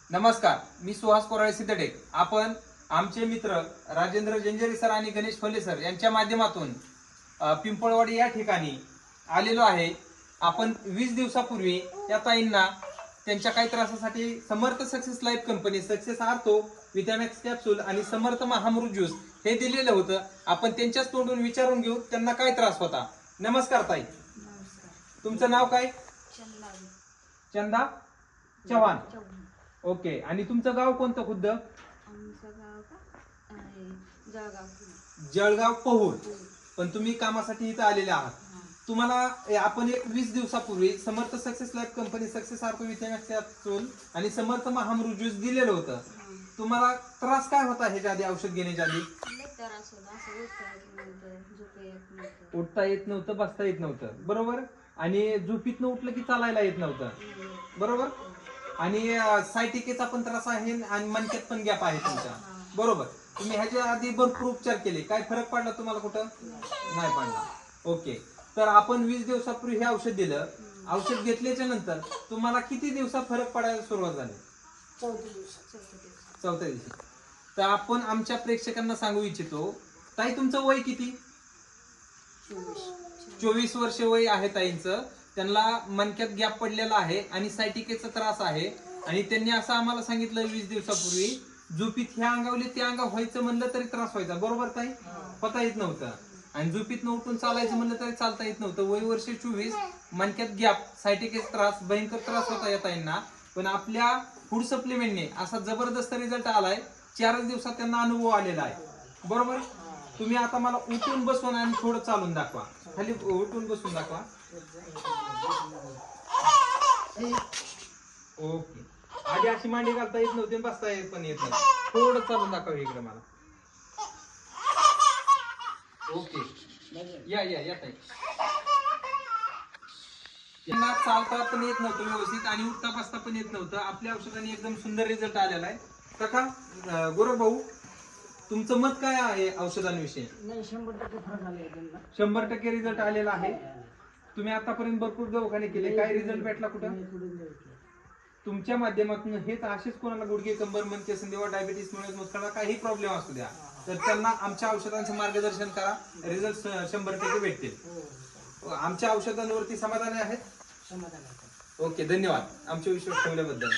नमस्कार, मी सुहास कोराळे सिद्धटेक. आपण आमचे मित्र राजेंद्र जंजेरी सर आणि गणेश फले सर यांच्या माध्यमातून पिंपळवाडी या ठिकाणी आलेलो आहे. आपण 20 दिवसापूर्वी या ताईंना त्यांच्या काही त्रासासाठी Samarth success life company success ortho Vitamax capsule आणि समर्थ महामृत ज्यूस हे दिलेलं होतं. आपण त्यांच्याच तोंडून विचारून घेऊ त्यांना काय त्रास होता. नमस्कार ताई. तुमचं नाव काय? चंदा चव्हाण. ओके. आणि तुमचं गाव कोणतं खुद्द? जळगाव पहूर. पण तुम्ही कामासाठी इथं आलेले आहात. तुम्हाला आपण एक 20 दिवसापूर्वी Samarth success life company success ortho Vitamax capsule आणि समर्थ महामृत ज्यूस दिलेलं होतं. तुम्हाला त्रास काय होता ह्याच्या आधी, औषध घेण्याच्या आधी? उठता येत नव्हतं, बसता येत नव्हतं, बरोबर. आणि झोपीतनं उठलं की चालायला येत नव्हतं, बरोबर. आणि सायटिकेचा पण त्रास आहे आणि मणक्यात पण गॅप आहे तुमच्या, बरोबर. तुम्ही ह्याच्या आधी भरपूर उपचार केले, काय फरक पडला तुम्हाला? कुठं नाही पडला. ओके. तर आपण 20 दिवसापूर्वी हे औषध दिलं. औषध घेतल्याच्या नंतर तुम्हाला किती दिवसात फरक पडायला सुरुवात झाली? चौथ्या दिवशी. तर आपण आमच्या प्रेक्षकांना सांगू इच्छितो, ताई तुमचं वय किती? 24 वर्ष वय आहे ताईंचं. त्यांना मणक्यात गॅप पडलेला आहे आणि सायटिकेचा त्रास आहे. आणि त्यांनी असं आम्हाला सांगितलं 20 दिवसापूर्वी, झोपीत ह्या अंगावले त्या अंगा व्हायचं म्हणलं तरी त्रास व्हायचा, बरोबर ताई? पता येत नव्हतं. आणि झोपीतनं उठून चालायचं म्हणलं तरी चालता येत नव्हतं. वय वर्ष 24, मणक्यात गॅप, सायटिकेचा त्रास, भयंकर त्रास होता या ताईंना. पण आपल्या फूड सप्लिमेंटने असा जबरदस्त रिझल्ट आलाय. 4 दिवसात त्यांना अनुभव आलेला आहे, बरोबर. तुम्ही आता मला उठून बसून आणि थोडं चालून दाखवा. खाली उठून बसून दाखवा. ओके. आधी अशी मांडी घालता येत नव्हती, बसता येत पण येत नाही. थोडं चालून दाखवा इकडे मला. ओके. या या या ताई. त्यांना चालता पण येत नव्हतं व्यवस्थित आणि उठता बसता पण येत नव्हतं. आपल्या औषधाने एकदम सुंदर रिझल्ट आलेला आहे. काका, गौरव भाऊ, तुमचं मत काय आहे औषधांविषयी? 100% रिझल्ट आलेला आहे. तुम्ही आतापर्यंत भरपूर दवाखाने केले, काय रिझल्ट भेटला कुठं? तुमच्या माध्यमातून हेच असेच कोणाला गुडघे, कंबर, मणके, संधिवात, डायबिटीस मुळे मुतखडा काही प्रॉब्लेम असू द्या, तर त्यांना आमच्या औषधांचं मार्गदर्शन करा. रिझल्ट 100% भेटतील. आमच्या औषधांवरती समाधानी आहेत? ओके, धन्यवाद आमचे विश्वास ठेवल्याबद्दल.